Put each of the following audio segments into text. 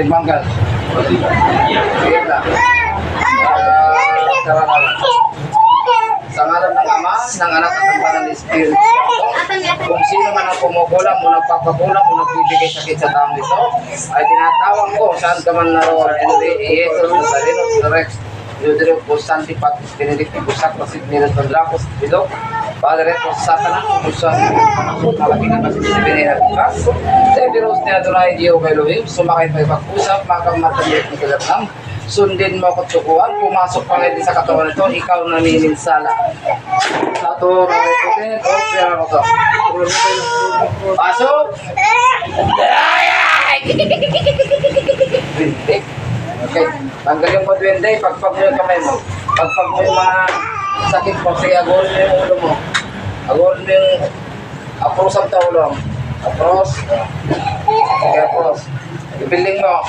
Manggal. Sa ngalan ng Ama, ng Anak at ng Banal na Espiritu Santo, kung sino man ang kumukulam o nagpapakulam o nagbibigay sakit sa taong ito, ay tinatawag ko saan ka man naroon. Jesus Nazareno, Rex, Yudrio, Busanti, Patis, Benedict, Busak, Pasit, Nilas, Pandracos, Bilog, Padre, Satana, Busan, Malaking Amas, Binera, Bukas, Severus, Neadorai, Dio, Elohim, sumakay pa ipag-usap, makamatalit ng kilatang, sundin mo at sukuhan, pumasok pa ngayon sa katawan nito, ikaw nanininsala. Sa ito, nareputin, o, pera mo to. Pasok! Okay, tanggalin mo duwende, pagpag mo yung kamay mo. Pagpag mo yung mga sakit mo, sige, agurin mo yung ulo mo. Agurin mo yung apros ang taulong. Apros. Sige, apros. Ibiling mo.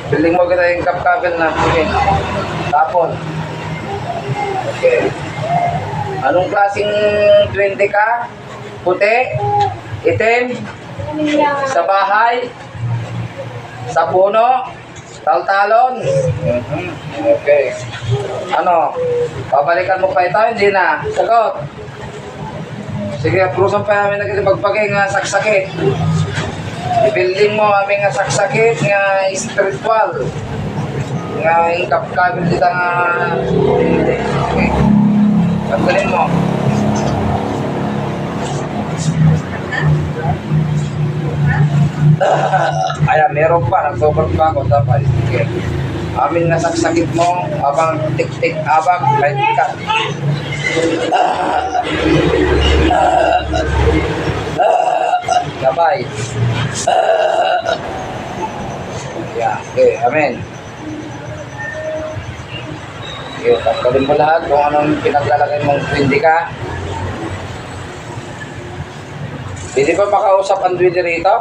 Biling mo kita yung kapkabel na pugin. Tapon. Okay. Anong klaseng duwende ka? Puti? Itim? Sa bahay? Sa puno? Taltalon? Okay. Ano? Babalikan mo pa ito? Hindi na. Sagot. Sige, aprusan pa namin nagpagpagay nga saksakit. I-building mo aming nga saksakit nga spiritual. Nga yung kapkabil dito nga. Okay. Pagkalin mo. Ayan, meron pa. Nag-over pa ako. Dapat. Okay. Amin nga saksakit mo. Abang tik-tik abang. Kahit ka. Gabay. Yeah, okay, amen. Okay, tanggalin mo lahat kung anong pinaglalagay mong duwende ka. Hindi ba makausap ang duwende rito?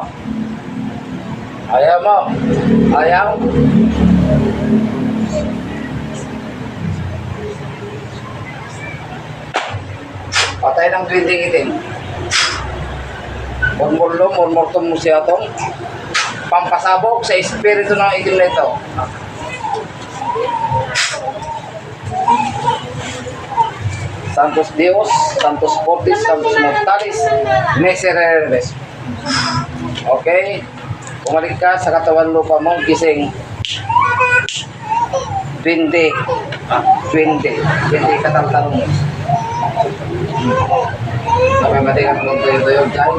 Ayaw mo? Ayaw? Patay ng duwende itim. Murmurlo, murmurtum mo siya itong pampasabog sa espiritu ng itim na ito. Santos Dios, Santos Fortis, Santos Mortalis, Misereres. Okay? Pumalik ka sa katawan lupa mo, gising. 20 kataltalong mo. Sampai mati kan tuyo-tuyo dyan.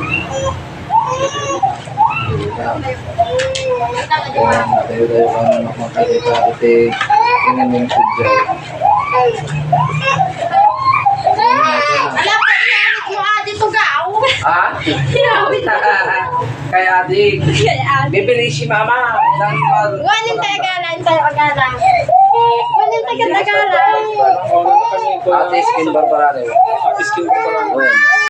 Tuyo-tuyo kan makakita ingin yung sudya. Ha? Kaya adik. Bibili si mama. Wanin tagalan tayo agalan. Wanin tagalan. Ate skin barbarane. Skin ko parang